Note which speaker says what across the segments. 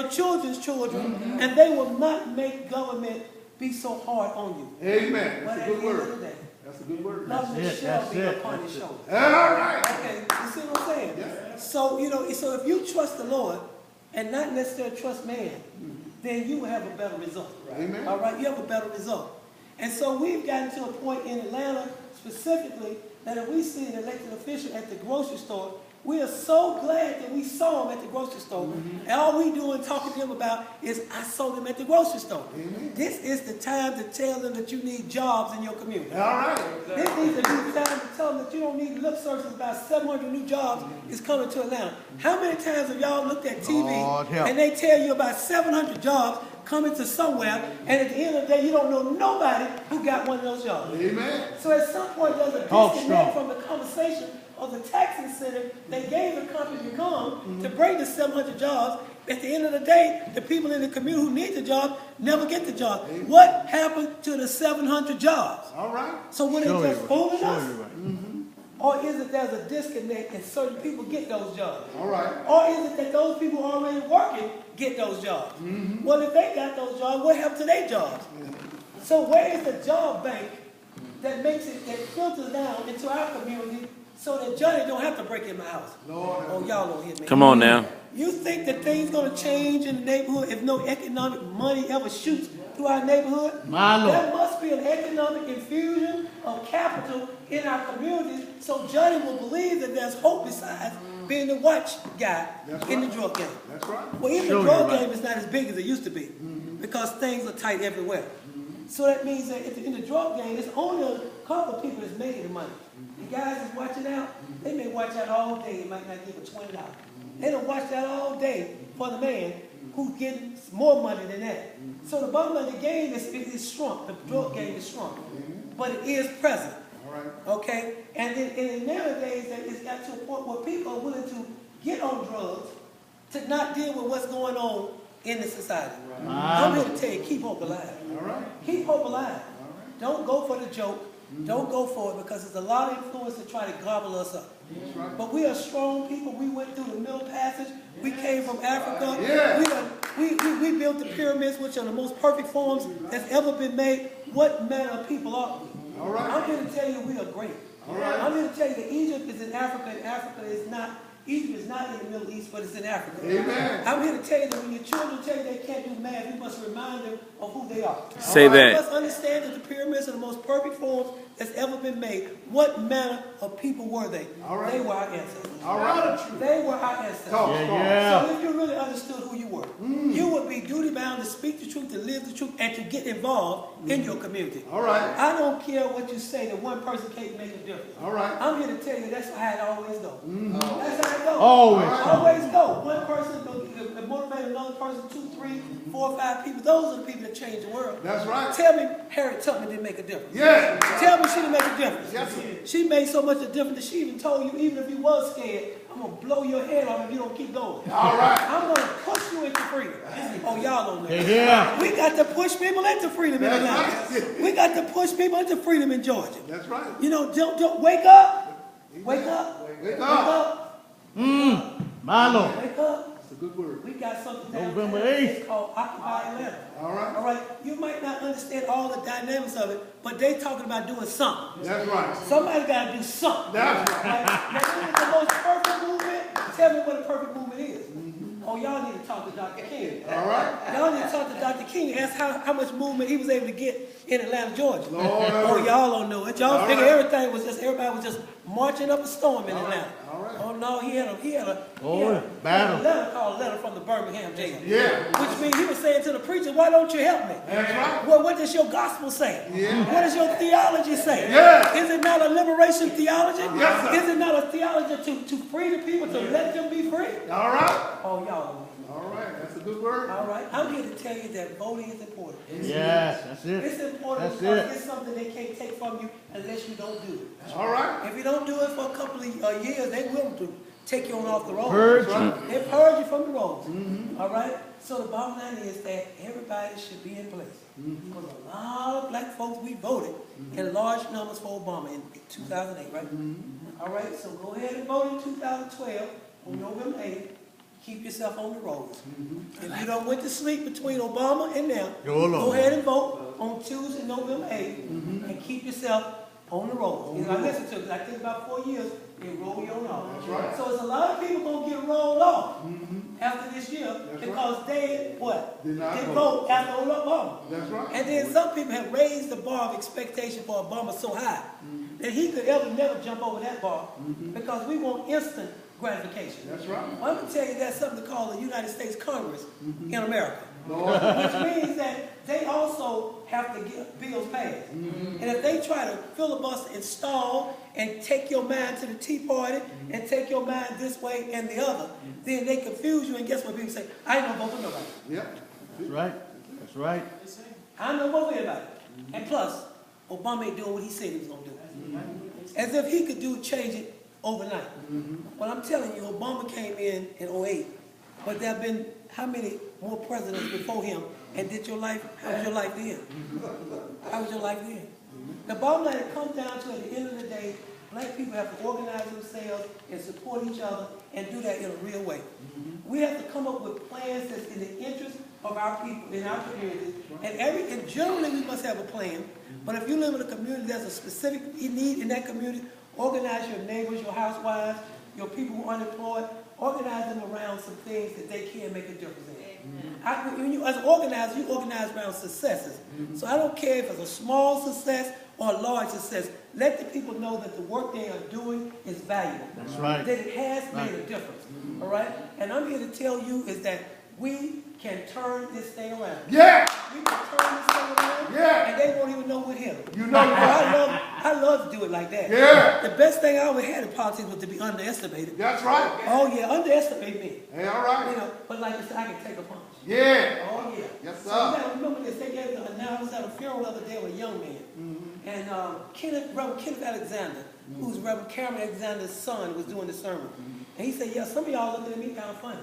Speaker 1: your children's children, and they will not make government be so hard on you.
Speaker 2: Amen.
Speaker 1: But
Speaker 2: That's
Speaker 1: at
Speaker 2: a
Speaker 1: the
Speaker 2: good
Speaker 1: end
Speaker 2: word.
Speaker 1: of the day,
Speaker 2: That's a good word.
Speaker 1: government shall be upon his shoulders.
Speaker 2: All right.
Speaker 1: Okay, you see what I'm saying?
Speaker 2: Yeah.
Speaker 1: So, so if you trust the Lord and not necessarily trust man, then you will have a better result.
Speaker 2: Amen.
Speaker 1: All right, you have a better result. And so we've gotten to a point in Atlanta specifically that if we see an elected official at the grocery store, we are so glad that we saw him at the grocery store. And all we doing talking to him about is, I saw him at the grocery store. This is the time to tell them that you need jobs in your community.
Speaker 2: All right.
Speaker 1: This needs to be the time to tell them that you don't need lip service. About 700 new jobs is coming to Atlanta. How many times have y'all looked at TV and they tell you about 700 jobs coming to somewhere, and at the end of the day, you don't know nobody who got one of those jobs.
Speaker 2: Amen.
Speaker 1: So at some point, there's a disconnect from the conversation of the tax incentive they gave the company to come to bring the 700 jobs. At the end of the day, the people in the community who need the job never get the job. What happened to the 700 jobs?
Speaker 2: All right.
Speaker 1: So when it just fooling us? Or is it there's a disconnect and certain people get those jobs?
Speaker 2: All right.
Speaker 1: Or is it that those people already working get those jobs? Well, if they got those jobs, what happened to their jobs? So where is the job bank that makes it, that filters down into our community so that Johnny don't have to break in my house?
Speaker 2: Lord.
Speaker 1: Oh, y'all don't hear me.
Speaker 3: Come on now.
Speaker 1: You think that things going to change in the neighborhood if no economic money ever shoots through our neighborhood?
Speaker 4: My Lord.
Speaker 1: There must be an economic infusion of capital in our communities so Johnny will believe that there's hope besides being the watch guy in the drug game.
Speaker 2: That's right.
Speaker 1: Well, even the drug game is not as big as it used to be because things are tight everywhere. So that means that in the drug game, it's only a couple of people that's making the money. The guys that's watching out, they may watch out all day. They might not give it $20. They don't watch that all day for the man who's getting more money than that. So the bottom of the game is shrunk. The drug game is shrunk. But it is present.
Speaker 2: All right.
Speaker 1: Okay? And in nowadays, it's got to a point where people are willing to get on drugs to not deal with what's going on in the society. Right. I'm here to tell you, keep hope alive.
Speaker 2: All right.
Speaker 1: Keep hope alive. Don't go for the joke. Don't go for it because there's a lot of influence to try to gobble us up.
Speaker 2: Right.
Speaker 1: But we are strong people. We went through the Middle Passage. We came from Africa. We built the pyramids, which are the most perfect forms that's ever been made. What manner of people are we?
Speaker 2: All right.
Speaker 1: I'm here to tell you we are great.
Speaker 2: All right.
Speaker 1: I'm here to tell you that Egypt is in Africa, and Africa is not. Egypt is not in the Middle East, but it's in Africa.
Speaker 2: Amen.
Speaker 1: I'm here to tell you that when your children tell you they can't do math, you must remind them of who they are.
Speaker 3: Say that.
Speaker 1: You must understand that the pyramids are the most perfect forms that's ever been made. What manner of people were they?
Speaker 2: All right.
Speaker 1: They were our ancestors.
Speaker 2: All right.
Speaker 1: They were our ancestors.
Speaker 4: Yeah.
Speaker 1: So if you really understood who you were, you would be duty-bound to speak the truth, to live the truth, and to get involved in your community.
Speaker 2: All right.
Speaker 1: I don't care what you say, that one person can't make a difference.
Speaker 2: All right.
Speaker 1: I'm here to tell you that's how it always goes. That's how it goes.
Speaker 4: Always
Speaker 1: go. One person will motivate another person, 2, 3, 4, 5 people. Those are the people that change the world.
Speaker 2: That's right.
Speaker 1: Tell me Harriet Tubman didn't make a difference.
Speaker 2: Yeah.
Speaker 1: Tell me she didn't make a difference.
Speaker 2: Yes, sir.
Speaker 1: She made so much a difference that she even told you, even if you was scared, I'm going to blow your head off if you don't keep going.
Speaker 2: All right.
Speaker 1: I'm going to push you into freedom. Oh, y'all don't know.
Speaker 4: Yeah.
Speaker 1: We got to push people into freedom in Atlanta.
Speaker 2: Right.
Speaker 1: We got to push people into freedom in Georgia.
Speaker 2: That's right.
Speaker 1: You know, don't wake up. Wake up.
Speaker 2: Wake up.
Speaker 4: My Lord.
Speaker 1: Wake up.
Speaker 2: That's a good word.
Speaker 1: We got something
Speaker 4: November
Speaker 1: downtown.
Speaker 4: 8th.
Speaker 1: It's called Occupy Atlanta.
Speaker 2: All right.
Speaker 1: All right. You might not understand all the dynamics of it, but they talking about doing something.
Speaker 2: That's right.
Speaker 1: Somebody got to do something.
Speaker 2: That's
Speaker 1: right. Now, is it the most perfect movement? Tell me what a perfect movement is. Oh, y'all need to talk to Dr. King.
Speaker 2: All right.
Speaker 1: Y'all need to talk to Dr. King. Ask how much movement he was able to get in Atlanta, Georgia.
Speaker 2: Lord.
Speaker 1: Oh, y'all don't know it. Y'all
Speaker 2: All
Speaker 1: figure
Speaker 2: right.
Speaker 1: everybody was just marching up a storm in Atlanta.
Speaker 2: All right.
Speaker 1: Oh no, he had a
Speaker 4: battle.
Speaker 1: letter called a letter from the Birmingham jail.
Speaker 2: Yeah.
Speaker 1: Which means he was saying to the preacher, why don't you help me?
Speaker 2: That's right.
Speaker 1: Well, what does your gospel say?
Speaker 2: Yeah.
Speaker 1: What does your theology say?
Speaker 2: Yeah.
Speaker 1: Is it not a liberation theology?
Speaker 2: Yes, sir.
Speaker 1: Is it not a theology to free the people, to let them be free?
Speaker 2: All right.
Speaker 1: Oh, y'all.
Speaker 2: All right. That's a good word.
Speaker 1: All right. I'm here to tell you that voting is important.
Speaker 4: Yes, that's it.
Speaker 1: It's important
Speaker 4: That's
Speaker 1: because
Speaker 4: it.
Speaker 1: it's something they can't take from you unless you don't do it.
Speaker 2: All right.
Speaker 1: If you don't do it for a couple of years, they will take you on off the road.
Speaker 4: Purge.
Speaker 1: They purge you from the roads. All right? So the bottom line is that everybody should be in place. Because a lot of black folks, we voted in large numbers for Obama in 2008, right? All right, so go ahead and vote in 2012 on November 8th. keep yourself on the rolls. If you don't went to sleep between Obama and now,
Speaker 4: Go along.
Speaker 1: go ahead and vote on Tuesday, November 8th, and keep yourself on the rolls. You know, I listen to it, 'cause I think about 4 years, they roll you on off.
Speaker 2: That's right.
Speaker 1: So there's a lot of people gonna get rolled off after this year
Speaker 2: That's
Speaker 1: because they, what?
Speaker 2: Did not
Speaker 1: They
Speaker 2: vote.
Speaker 1: vote after Obama.
Speaker 2: That's right.
Speaker 1: And then some people have raised the bar of expectation for Obama so high that he could never jump over that bar because we want instant gratification.
Speaker 2: That's right.
Speaker 1: Well, I'm going to tell you that's something called the United States Congress in America,
Speaker 2: Lord.
Speaker 1: which means that they also have to get bills passed. And if they try to filibuster and stall and take your mind to the Tea Party and take your mind this way and the other, then they confuse you, and guess what people say? I ain't gonna vote for nobody.
Speaker 2: Yep.
Speaker 4: That's right. That's right.
Speaker 1: I ain't gonna vote for anybody. And plus, Obama ain't doing what he said he was gonna do. As if he could change it overnight. Well, I'm telling you, Obama came in 08, but there have been how many more presidents before him, and how was your life then? How was your life then? The bottom line, it comes down to, at the end of the day, black people have to organize themselves and support each other and do that in a real way. We have to come up with plans that's in the interest of our people in our communities, and generally we must have a plan. But if you live in a community there's a specific need in that community, organize your neighbors, your housewives, your people who are unemployed, organize them around some things that they can make a difference in. As an organizer, you organize around successes. So I don't care if it's a small success or a large success. Let the people know that the work they are doing is valuable.
Speaker 4: That's right.
Speaker 1: That it has made a difference. All right? And I'm here to tell you is that we can turn this thing around.
Speaker 2: Yeah.
Speaker 1: We can turn this thing around,
Speaker 2: Yeah.
Speaker 1: and they won't even know we're here.
Speaker 2: You know you're right.
Speaker 1: I love to do it like that.
Speaker 2: Yeah.
Speaker 1: The best thing I ever had in politics was to be underestimated.
Speaker 2: That's right.
Speaker 1: Oh yeah, underestimate me.
Speaker 2: Hey, all right.
Speaker 1: You know, but like I said, I can take a punch.
Speaker 2: Yeah.
Speaker 1: Oh yeah.
Speaker 2: Yes,
Speaker 1: So
Speaker 2: sir.
Speaker 1: you gotta remember this. They gave the now I was at a funeral the other day with a young man, and Reverend Kenneth Alexander, who's Reverend Cameron Alexander's son, was doing the sermon, and he said, "Yeah, some of y'all looking at me kind of funny."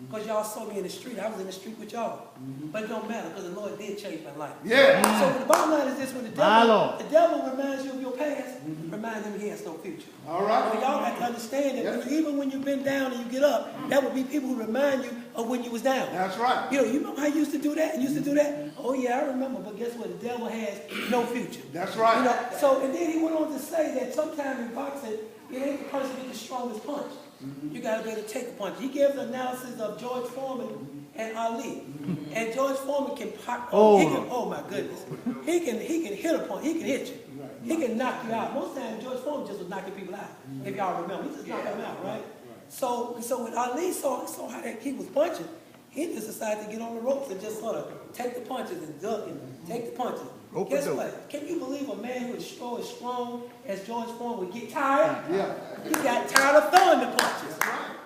Speaker 1: Because y'all saw me in the street. I was in the street with y'all. But it don't matter because the Lord did change my life.
Speaker 2: Yeah.
Speaker 1: So the bottom line is this: when the devil reminds you of your past, remind him he has no future.
Speaker 2: All right.
Speaker 1: So y'all got to understand that even when you've been down and you get up, that will be people who remind you of when you was down.
Speaker 2: That's right.
Speaker 1: You know, you remember how you used to do that and used to do that? Oh yeah, I remember. But guess what? The devil has no future.
Speaker 2: That's right.
Speaker 1: You know, so and then he went on to say that sometimes in boxing, it ain't the person with the strongest punch. You got to be able to take a punch. He gave the analysis of George Foreman and Ali, and George Foreman can pop. Oh my goodness, he can hit a punch. He can hit you. He can knock you out. Most times George Foreman just was knocking people out. If y'all remember, he just knocked them out, right? So when Ali saw how he was punching, he just decided to get on the ropes and just sort of take the punches and duck and take the punches. Guess what? Can you believe a man who is so strong as George Foreman would get tired?
Speaker 2: Yeah.
Speaker 1: He got tired of throwing the punches.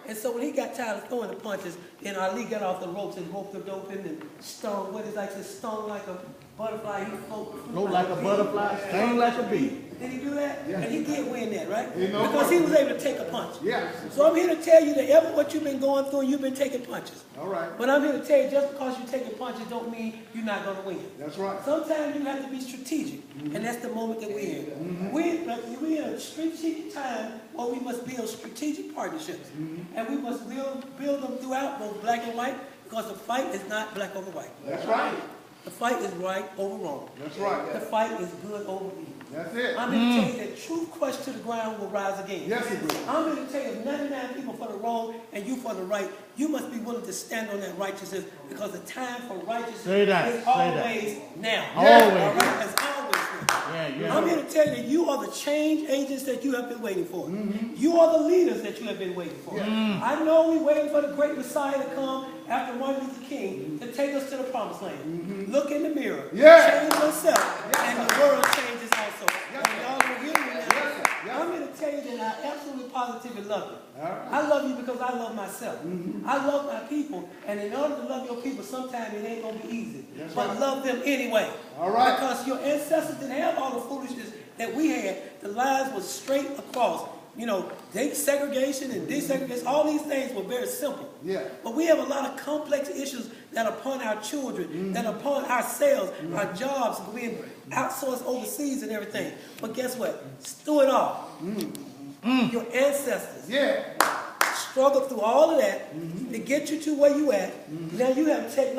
Speaker 1: And so when he got tired of throwing the punches, then Ali got off the ropes and roped the dope in and stung, stung like a butterfly. He
Speaker 4: Float like a butterfly, sting like a bee.
Speaker 1: Did he do that?
Speaker 2: Yeah.
Speaker 1: And he did win that, right?
Speaker 2: Ain't no
Speaker 1: Because he was able to take a punch.
Speaker 2: Yeah.
Speaker 1: So I'm here to tell you that what you've been going through, you've been taking punches.
Speaker 2: All right.
Speaker 1: But I'm here to tell you, just because you're taking punches don't mean you're not going to win.
Speaker 2: That's right.
Speaker 1: Sometimes you have to be strategic, and that's the moment that we're in. We're in a strategic time where we must build strategic partnerships, and we must build them throughout both black and white, because the fight is not black over white.
Speaker 2: That's right.
Speaker 1: The fight is right over wrong.
Speaker 2: That's right.
Speaker 1: The fight is good over evil.
Speaker 2: That's it.
Speaker 1: I'm here to tell you that truth crushed to the ground will rise again.
Speaker 2: Yes, it will.
Speaker 1: I'm here to tell you if 99 people for the wrong and you for the right, you must be willing to stand on that righteousness, because the time for righteousness is always now.
Speaker 4: Always.
Speaker 1: All right? It's always now.
Speaker 4: Yeah.
Speaker 1: I'm here to tell you that you are the change agents that you have been waiting for. You are the leaders that you have been waiting for. I know we're waiting for the great Messiah to come after Martin Luther King to take us to the promised land. Look in the mirror. Change yourself, and the world changes also. Y'all will hear me now. I'm here to tell you that I absolutely positively love you. I love you because I love myself. I love my people, and in order to love your people, sometimes it ain't going to be easy. But love them anyway.
Speaker 2: All right.
Speaker 1: Because your ancestors didn't have all the foolishness that we had. The lines were straight across. You know, segregation and desegregation, all these things were very simple.
Speaker 2: Yeah.
Speaker 1: But we have a lot of complex issues that are upon our children, that are upon ourselves, our jobs, being outsourced overseas and everything. But guess what? Through it all, your ancestors struggled through all of that to get you to where you at. Now you have technology.